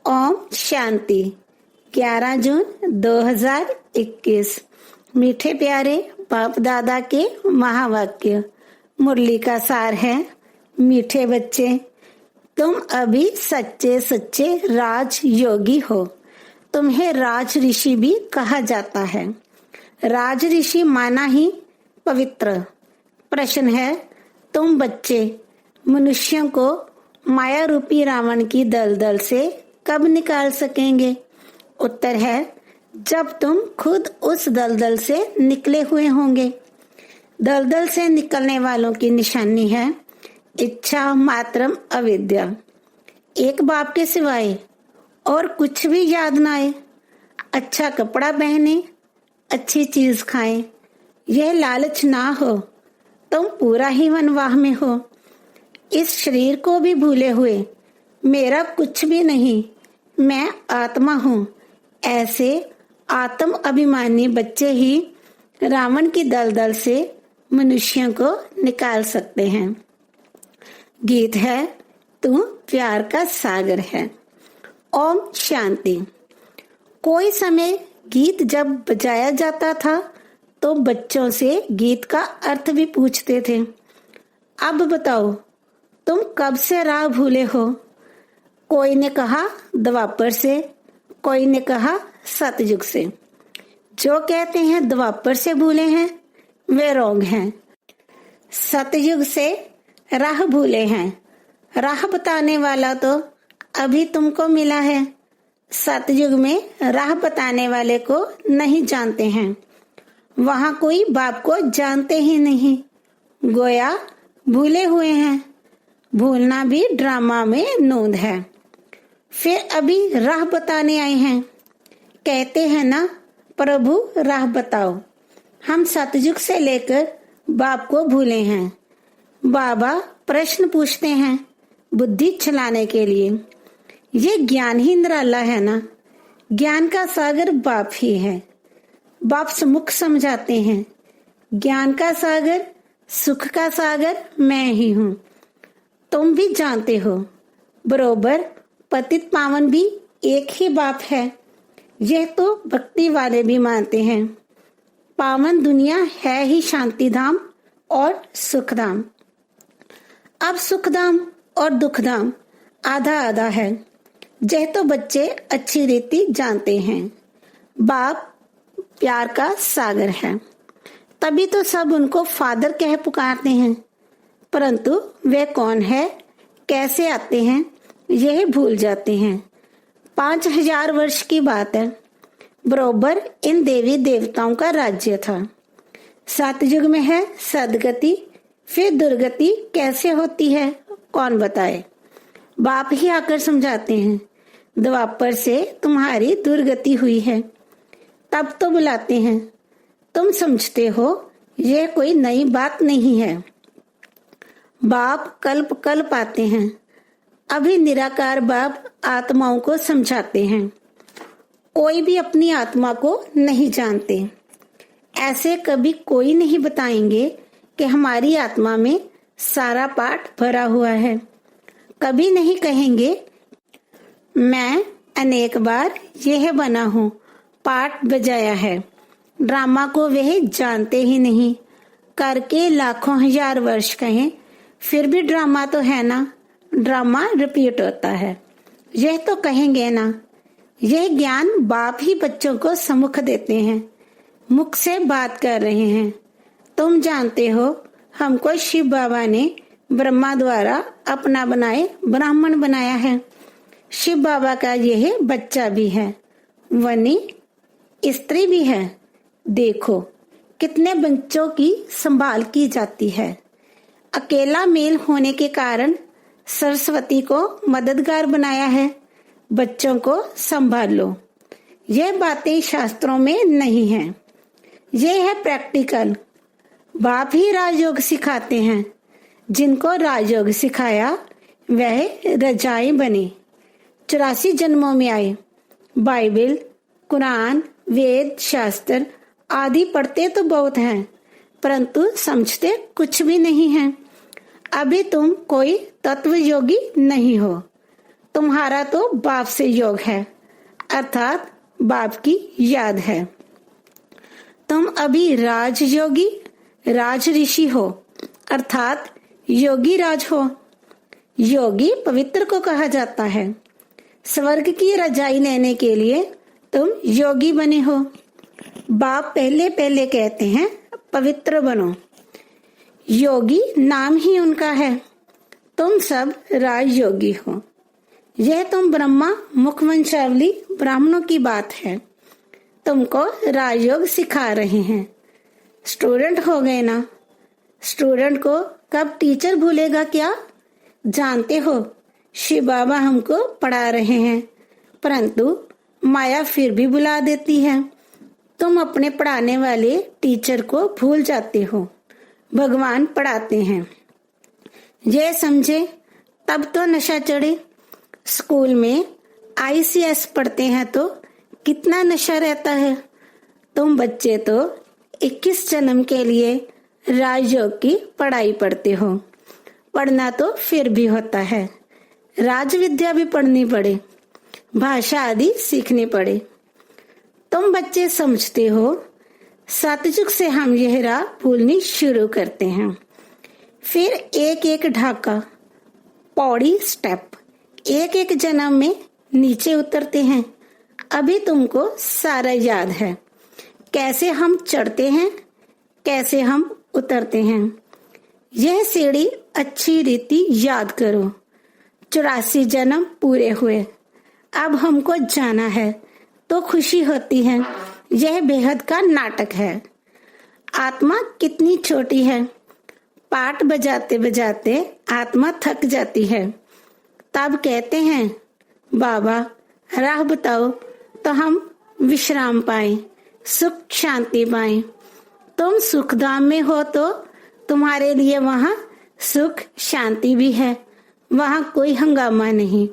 ओम शांति। 11 जून 2021। मीठे प्यारे बाप दादा के महावाक्य। मुरली का सार है, मीठे बच्चे, तुम अभी सच्चे सच्चे राज योगी हो। तुम्हें राज ऋषि भी कहा जाता है। राज ऋषि माना ही पवित्र। प्रश्न है, तुम बच्चे मनुष्यों को माया रूपी रावण की दलदल से कब निकाल सकेंगे? उत्तर है, जब तुम खुद उस दलदल से निकले हुए होंगे। दलदल से निकलने वालों की निशानी है इच्छा मात्रम अविद्या। एक बाप के सिवाय और कुछ भी याद ना आए। अच्छा कपड़ा पहने, अच्छी चीज खाएं, यह लालच ना हो। तुम पूरा ही वनवाह में हो। इस शरीर को भी भूले हुए मेरा कुछ भी नहीं, मैं आत्मा हूँ, ऐसे आत्म अभिमानी बच्चे ही रावण की दलदल से मनुष्यों को निकाल सकते हैं। गीत है, तू प्यार का सागर है। ओम शांति। कोई समय गीत जब बजाया जाता था तो बच्चों से गीत का अर्थ भी पूछते थे। अब बताओ, तुम कब से राह भूले हो? कोई ने कहा द्वापर से, कोई ने कहा सतयुग से। जो कहते हैं द्वापर से भूले हैं वे रोग हैं। सतयुग से राह भूले हैं। राह बताने वाला तो अभी तुमको मिला है। सतयुग में राह बताने वाले को नहीं जानते हैं। वहां कोई बाप को जानते ही नहीं, गोया भूले हुए हैं। भूलना भी ड्रामा में नोंद है। फिर अभी राह बताने आए हैं। कहते हैं ना, प्रभु राह बताओ। हम सतयुग से लेकर बाप को भूले हैं। बाबा प्रश्न पूछते हैं बुद्धि चलाने के लिए। ये ज्ञान ही निराला है ना। ज्ञान का सागर बाप ही है। बाप सम्मुख समझाते हैं, ज्ञान का सागर, सुख का सागर मैं ही हूँ। तुम भी जानते हो, बरोबर पतित पावन भी एक ही बाप है। यह तो भक्ति वाले भी मानते हैं। पावन दुनिया है ही शांति धाम और सुख धाम। अब सुख धाम और दुख धाम आधा आधा है। यह तो बच्चे अच्छी रीति जानते हैं। बाप प्यार का सागर है, तभी तो सब उनको फादर कह पुकारते हैं। परंतु वे कौन है, कैसे आते हैं, यह भूल जाते हैं। 5000 वर्ष की बात है। बरोबर इन देवी देवताओं का राज्य था। सतयुग में है सदगति, फिर दुर्गति कैसे होती है कौन बताए? बाप ही आकर समझाते हैं। द्वापर से तुम्हारी दुर्गति हुई है, तब तो बुलाते हैं। तुम समझते हो यह कोई नई बात नहीं है। बाप कल्प कल्प आते हैं। अभी निराकार बाप आत्माओं को समझाते हैं। कोई भी अपनी आत्मा को नहीं जानते। ऐसे कभी कोई नहीं बताएंगे कि हमारी आत्मा में सारा पाठ भरा हुआ है। कभी नहीं कहेंगे मैं अनेक बार यह बना हूँ, पाठ बजाया है। ड्रामा को वह जानते ही नहीं। करके लाखों हजार वर्ष कहें, फिर भी ड्रामा तो है ना। ड्रामा रिपीट होता है, यह तो कहेंगे ना। यह ज्ञान बाप ही बच्चों को सम्मुख देते हैं, मुख से बात कर रहे हैं। तुम जानते हो, हमको शिव बाबा ने ब्रह्मा द्वारा अपना बनाए ब्राह्मण बनाया है। शिव बाबा का यह बच्चा भी है, वनी स्त्री भी है। देखो कितने बच्चों की संभाल की जाती है। अकेला मेल होने के कारण सरस्वती को मददगार बनाया है। बच्चों को संभाल लो। यह बातें शास्त्रों में नहीं हैं। यह है प्रैक्टिकल। बाप ही राजयोग सिखाते हैं। जिनको राजयोग सिखाया वह रजाई बने। 84 जन्मों में आए। बाइबल, कुरान, वेद, शास्त्र आदि पढ़ते तो बहुत हैं, परंतु समझते कुछ भी नहीं है। अभी तुम कोई तत्व योगी नहीं हो। तुम्हारा तो बाप से योग है, अर्थात बाप की याद है। तुम अभी राजयोगी राज ऋषि हो, अर्थात योगी राज हो। योगी पवित्र को कहा जाता है। स्वर्ग की रजाई लेने के लिए तुम योगी बने हो। बाप पहले पहले कहते हैं पवित्र बनो। योगी नाम ही उनका है। तुम सब राजयोगी हो। यह तुम ब्रह्मा मुखवंशावली ब्राह्मणों की बात है। तुमको राजयोग सिखा रहे हैं। स्टूडेंट हो गए ना। स्टूडेंट को कब टीचर भूलेगा क्या? जानते हो शिव बाबा हमको पढ़ा रहे हैं, परंतु माया फिर भी बुला देती है। तुम अपने पढ़ाने वाले टीचर को भूल जाते हो। भगवान पढ़ाते हैं। यह समझे तब तो नशा चढ़े। स्कूल में ICS पढ़ते हैं तो कितना नशा रहता है। तुम बच्चे तो 21 जन्म के लिए राजयोग की पढ़ाई पढ़ते हो। पढ़ना तो फिर भी होता है। राज विद्या भी पढ़नी पड़े, भाषा आदि सीखनी पड़े। तुम बच्चे समझते हो सतयुग से हम यह राह भूलनी शुरू करते हैं। फिर एक एक ढाका, पौड़ी स्टेप, एक एक जन्म में नीचे उतरते हैं। अभी तुमको सारा याद है, कैसे हम चढ़ते हैं, कैसे हम उतरते हैं। यह सीढ़ी अच्छी रीति याद करो। 84 जन्म पूरे हुए। अब हमको जाना है तो खुशी होती है। यह बेहद का नाटक है। आत्मा कितनी छोटी है। पाठ बजाते बजाते आत्मा थक जाती है। तब कहते हैं बाबा राह बताओ तो हम विश्राम पाए, सुख शांति पाए। तुम सुखधाम में हो तो तुम्हारे लिए वहाँ सुख शांति भी है। वहाँ कोई हंगामा नहीं।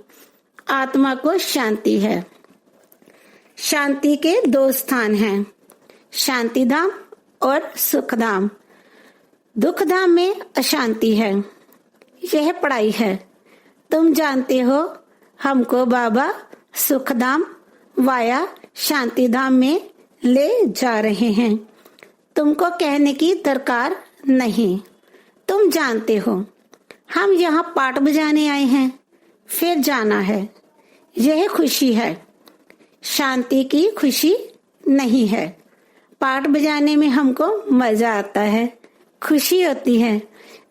आत्मा को शांति है। शांति के 2 स्थान हैं, शांति धाम और सुख धाम। दुख धाम में अशांति है। यह पढ़ाई है। तुम जानते हो हमको बाबा सुख धाम वाया शांति धाम में ले जा रहे हैं। तुमको कहने की दरकार नहीं। तुम जानते हो हम यहाँ पाठ बजाने आए हैं, फिर जाना है। यह खुशी है। शांति की खुशी नहीं है। पाठ बजाने में हमको मजा आता है, खुशी होती है।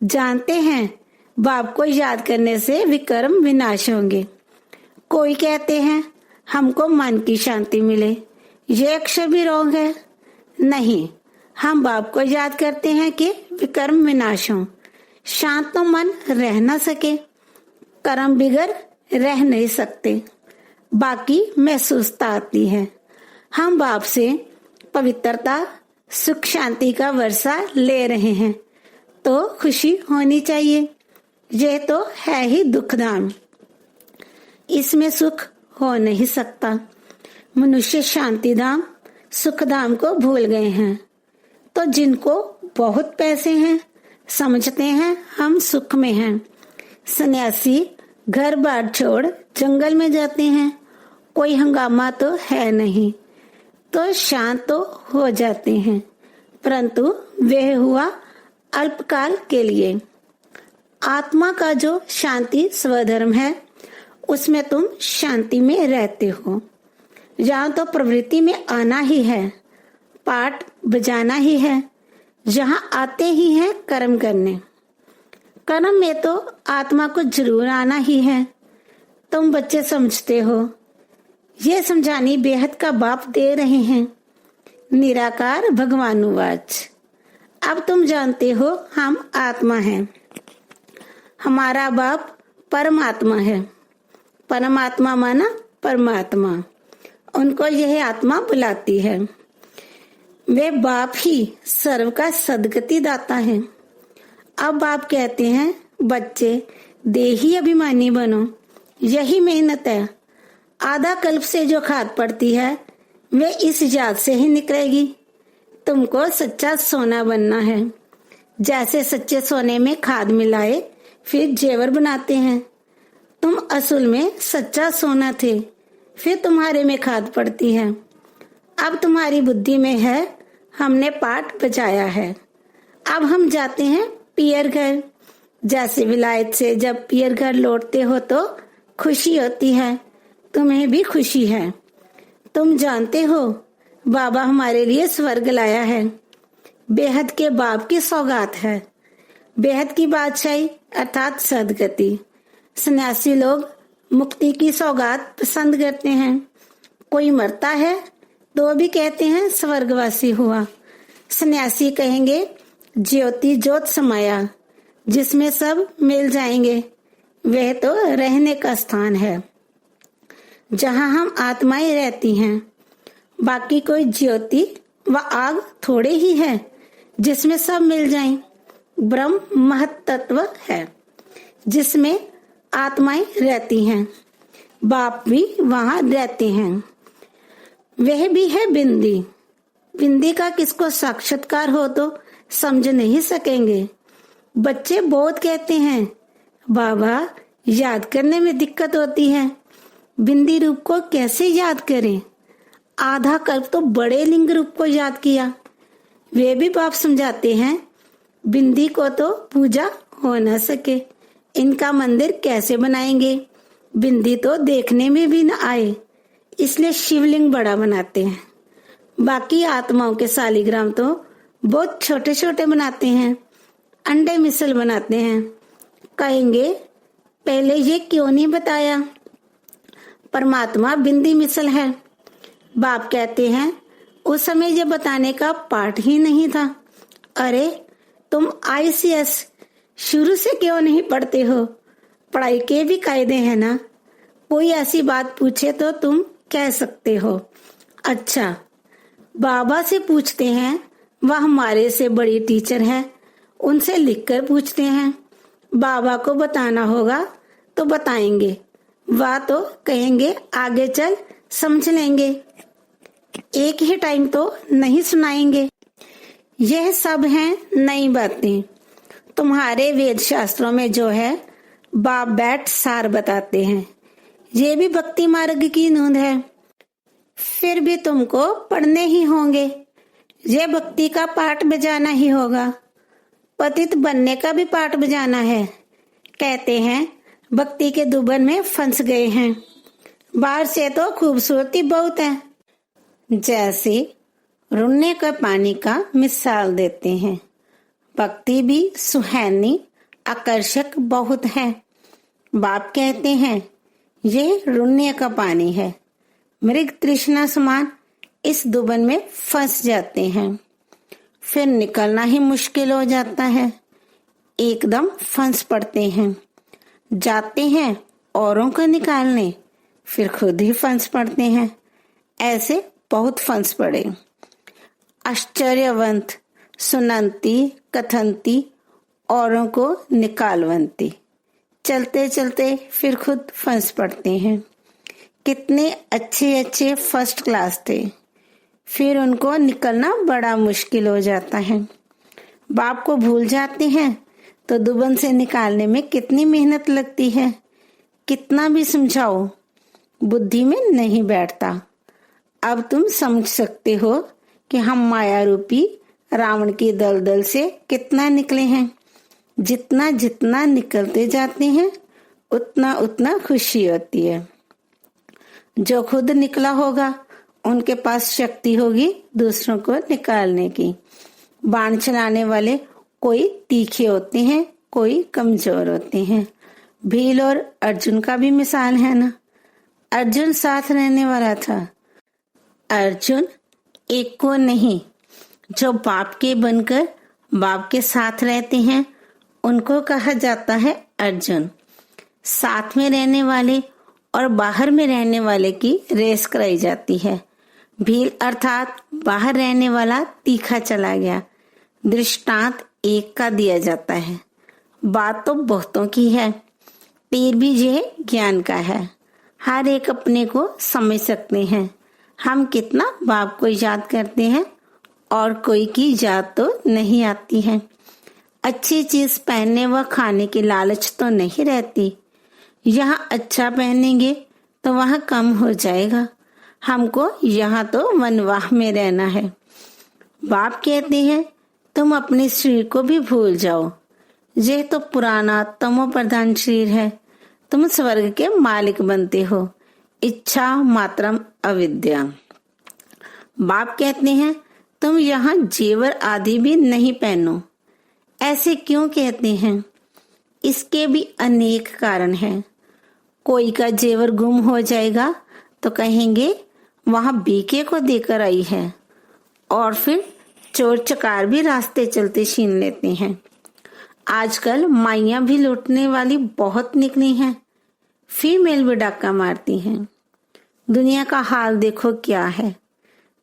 जानते हैं बाप को याद करने से विकर्म विनाश होंगे। कोई कहते हैं हमको मन की शांति मिले। यह अक्षर भी रॉन्ग है। नहीं, हम बाप को याद करते हैं कि विकर्म विनाश हो। शांत तो मन रह न सके, कर्म बिगड़ रह नहीं सकते। बाकी महसूसता आती है। हम बाप से पवित्रता सुख शांति का वर्षा ले रहे हैं तो खुशी होनी चाहिए। यह तो है ही दुखधाम। इसमें सुख हो नहीं सकता। मनुष्य शांति धाम सुख धाम को भूल गए हैं। तो जिनको बहुत पैसे हैं समझते हैं हम सुख में हैं। सन्यासी घर बार छोड़ जंगल में जाते हैं। कोई हंगामा तो है नहीं तो शांत तो हो जाते हैं, परंतु वह हुआ अल्पकाल के लिए। आत्मा का जो शांति स्वधर्म है उसमें तुम शांति में रहते हो। यहाँ तो प्रवृत्ति में आना ही है, पाठ बजाना ही है। जहाँ आते ही है कर्म करने। कर्म में तो आत्मा को जरूर आना ही है। तुम बच्चे समझते हो। ये समझानी बेहद का बाप दे रहे हैं। निराकार भगवानुवाच। अब तुम जानते हो हम आत्मा हैं। हमारा बाप परमात्मा है। परमात्मा माना परमात्मा। उनको यह आत्मा बुलाती है। वे बाप ही सर्व का सदगति दाता है। अब बाप कहते हैं बच्चे देही अभिमानी बनो। यही मेहनत है। आधा कल्प से जो खाद पड़ती है वे इस याद से ही निकलेगी। तुमको सच्चा सोना बनना है। जैसे सच्चे सोने में खाद मिलाए फिर जेवर बनाते हैं। तुम असल में सच्चा सोना थे, फिर तुम्हारे में खाद पड़ती है। अब तुम्हारी बुद्धि में है, हमने पाठ बचाया है। अब हम जाते हैं पियर घर। जैसे विलायत से जब पियर घर लौटते हो तो खुशी होती है, तुम्हें भी खुशी है। तुम जानते हो बाबा हमारे लिए स्वर्ग लाया है, बेहद के बाप की सौगात है। बेहद की बादशाही अर्थात सदगति। सन्यासी लोग मुक्ति की सौगात पसंद करते हैं। कोई मरता है तो भी कहते हैं स्वर्गवासी हुआ। सन्यासी कहेंगे ज्योति ज्योत समाया, जिसमें सब मिल जाएंगे। वह तो रहने का स्थान है जहां हम आत्माएं रहती हैं। बाकी कोई ज्योति व आग थोड़े ही है जिसमें सब मिल जाएं। ब्रह्म महत्त्व है जिसमें आत्माएं रहती हैं। बाप भी वहां रहते हैं। वह भी है बिंदी। बिंदी का किसको साक्षात्कार हो तो समझ नहीं सकेंगे। बच्चे बहुत कहते हैं बाबा याद करने में दिक्कत होती है, बिंदी रूप को कैसे याद करें। आधा कल्प तो बड़े लिंग रूप को याद किया। वे भी बाप समझाते हैं बिंदी को तो पूजा हो न सके, इनका मंदिर कैसे बनाएंगे। बिंदी तो देखने में भी न आए, इसलिए शिवलिंग बड़ा बनाते हैं। बाकी आत्माओं के सालिग्राम तो बहुत छोटे छोटे बनाते हैं, अंडे मिसल बनाते हैं। कहेंगे पहले ये क्यों नहीं बताया, परमात्मा बिंदी मिसल है। बाप कहते हैं उस समय ये बताने का पाठ ही नहीं था। अरे तुम ICS शुरू से क्यों नहीं पढ़ते हो, पढ़ाई के भी कायदे हैं ना। कोई ऐसी बात पूछे तो तुम कह सकते हो। अच्छा बाबा से पूछते हैं, वह हमारे से बड़ी टीचर है, उनसे लिखकर पूछते हैं। बाबा को बताना होगा तो बताएंगे, वह तो कहेंगे आगे चल समझ लेंगे। एक ही टाइम तो नहीं सुनाएंगे। यह सब हैं नई बातें। तुम्हारे वेद शास्त्रों में जो है बाप बैठ सार बताते हैं। ये भी भक्ति मार्ग की नूंद है, फिर भी तुमको पढ़ने ही होंगे। ये भक्ति का पाठ बजाना ही होगा। पतित बनने का भी पाठ बजाना है। कहते हैं भक्ति के दुबन में फंस गए हैं। बाहर से तो खूबसूरती बहुत है। जैसे रुन्ने का पानी का मिसाल देते हैं। भक्ति भी सुहानी आकर्षक बहुत है। बाप कहते हैं यह रुन्ने का पानी है। मृग तृष्णा समान इस दुबन में फंस जाते हैं, फिर निकलना ही मुश्किल हो जाता है। एकदम फंस पड़ते हैं, जाते हैं औरों को निकालने, फिर खुद ही फंस पड़ते हैं। ऐसे बहुत फंस पड़े। आश्चर्यवंत सुनंती कथंती औरों को निकालवंती। चलते चलते फिर खुद फंस पड़ते हैं। कितने अच्छे अच्छे फर्स्ट क्लास थे, फिर उनको निकलना बड़ा मुश्किल हो जाता है। बाप को भूल जाते हैं तो दुबन से निकालने में कितनी मेहनत लगती है। कितना भी समझाओ बुद्धि में नहीं बैठता। अब तुम समझ सकते हो कि हम माया रूपी रावण की दलदल से कितना निकले हैं। जितना जितना निकलते जाते हैं उतना उतना खुशी होती है। जो खुद निकला होगा उनके पास शक्ति होगी दूसरों को निकालने की। बाण चलाने वाले कोई तीखे होते हैं, कोई कमजोर होते हैं। भील और अर्जुन का भी मिसाल है ना। अर्जुन साथ रहने वाला था। अर्जुन एक को नहीं, जो बाप के बनकर बाप के साथ रहते हैं उनको कहा जाता है अर्जुन। साथ में रहने वाले और बाहर में रहने वाले की रेस कराई जाती है। भील अर्थात बाहर रहने वाला तीखा चला गया। दृष्टांत एक का दिया जाता है। बात तो बहुतों की है। तीर भी ये ज्ञान का है। हर एक अपने को समझ सकते हैं। हम कितना बाप को याद करते हैं और कोई की याद तो नहीं आती है। अच्छी चीज पहनने व खाने की लालच तो नहीं रहती। यहाँ अच्छा पहनेंगे तो वहाँ कम हो जाएगा, हमको यहाँ तो वनवाह में रहना है। बाप कहते हैं तुम अपने शरीर को भी भूल जाओ, यह तो पुराना तमो प्रधान शरीर है, तुम स्वर्ग के मालिक बनते हो, इच्छा मात्रम अविद्या। बाप कहते हैं तुम यहाँ जेवर आदि भी नहीं पहनो। ऐसे क्यों कहते हैं? इसके भी अनेक कारण हैं। कोई का जेवर गुम हो जाएगा तो कहेंगे वहां बीके को देकर आई है, और फिर चोर चकार भी रास्ते चलते छीन लेते हैं। आजकल माइयां भी लूटने वाली बहुत निकली हैं, फीमेल भी डाका मारती हैं। दुनिया का हाल देखो क्या है।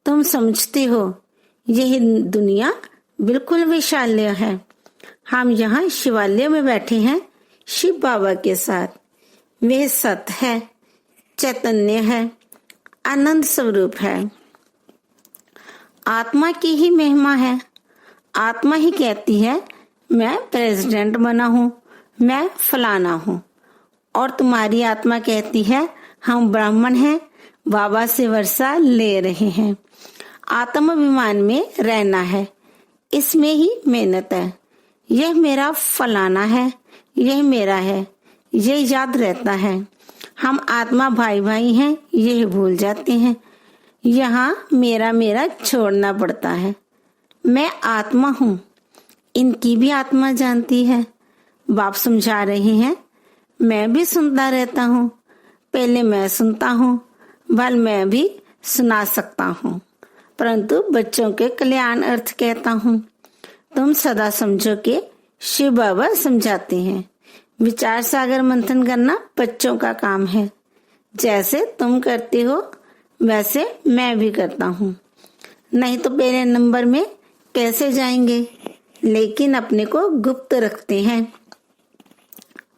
तुम समझते हो यह दुनिया बिल्कुल विशाल्य है। हम यहाँ शिवालय में बैठे हैं शिव बाबा के साथ। वह सत्य है, चैतन्य है, आनंद स्वरूप है। आत्मा की ही महिमा है। आत्मा ही कहती है मैं प्रेसिडेंट बना हूँ, मैं फलाना हूँ, और तुम्हारी आत्मा कहती है हम ब्राह्मण हैं, बाबा से वर्षा ले रहे हैं। आत्माभिमान में रहना है, इसमें ही मेहनत है। यह मेरा फलाना है, यह मेरा है, यह याद रहता है। हम आत्मा भाई भाई हैं, यह भूल जाते हैं। यहाँ मेरा मेरा छोड़ना पड़ता है। मैं आत्मा हूँ, इनकी भी आत्मा जानती है। बाप समझा रहे हैं मैं भी सुनता रहता हूँ। पहले मैं सुनता हूँ, भल मैं भी सुना सकता हूँ, परंतु बच्चों के कल्याण अर्थ कहता हूँ। तुम सदा समझो कि शिव बाबा समझाते हैं। विचार सागर मंथन करना बच्चों का काम है। जैसे तुम करते हो वैसे मैं भी करता हूँ, नहीं तो पहले नंबर में कैसे जाएंगे, लेकिन अपने को गुप्त रखते हैं।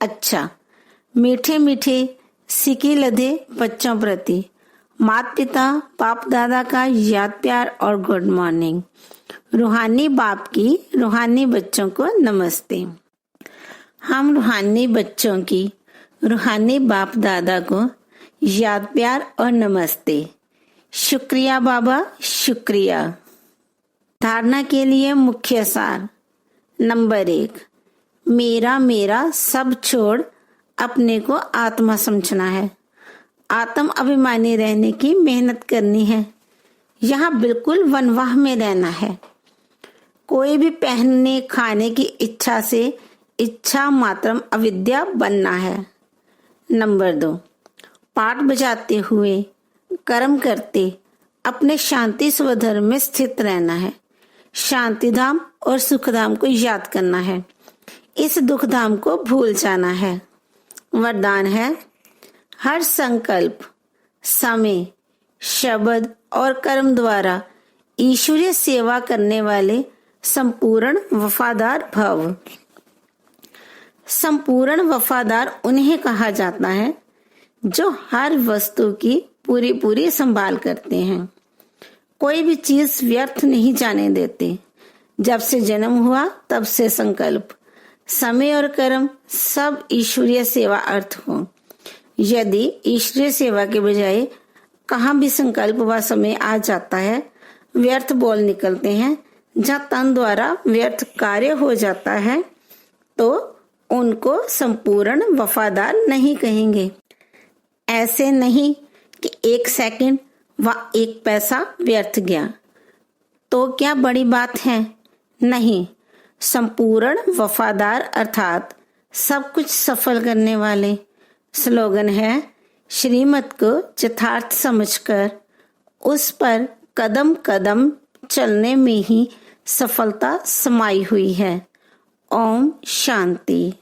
अच्छा, मीठे मीठे सिक्के लदे बच्चों प्रति माता पिता बाप दादा का याद प्यार और गुड मॉर्निंग। रूहानी बाप की रूहानी बच्चों को नमस्ते। हम रूहानी बच्चों की रूहानी बाप दादा को याद प्यार और नमस्ते। शुक्रिया बाबा, शुक्रिया। धारणा के लिए मुख्य सार। नंबर 1, मेरा मेरा सब छोड़ अपने को आत्मा समझना है। आत्म अभिमानी रहने की मेहनत करनी है। यहाँ बिल्कुल वनवाह में रहना है। कोई भी पहनने खाने की इच्छा से इच्छा मात्रम अविद्या बनना है। नंबर 2, पाठ बजाते हुए कर्म करते अपने शांति स्वधर्म में स्थित रहना है। शांति धाम और सुख धाम को याद करना है, इस दुख धाम को भूल जाना है। वरदान है हर संकल्प, समय, शब्द और कर्म द्वारा ईश्वरीय सेवा करने वाले संपूर्ण वफादार भव। संपूर्ण वफादार उन्हें कहा जाता है जो हर वस्तु की पूरी पूरी संभाल करते हैं, कोई भी चीज व्यर्थ नहीं जाने देते। जब से जन्म हुआ तब से संकल्प, समय और कर्म सब ईश्वरीय सेवा अर्थ हो। यदि ईश्वरीय सेवा के बजाय कहाँ भी संकल्प व समय आ जाता है, व्यर्थ बोल निकलते हैं, जहाँ तन द्वारा व्यर्थ कार्य हो जाता है, तो उनको संपूर्ण वफादार नहीं कहेंगे। ऐसे नहीं कि 1 सेकंड व 1 पैसा व्यर्थ गया तो क्या बड़ी बात है? नहीं, संपूर्ण वफादार अर्थात सब कुछ सफल करने वाले। स्लोगन है श्रीमत को यथार्थ समझकर उस पर कदम कदम चलने में ही सफलता समाई हुई है। ओम शांति।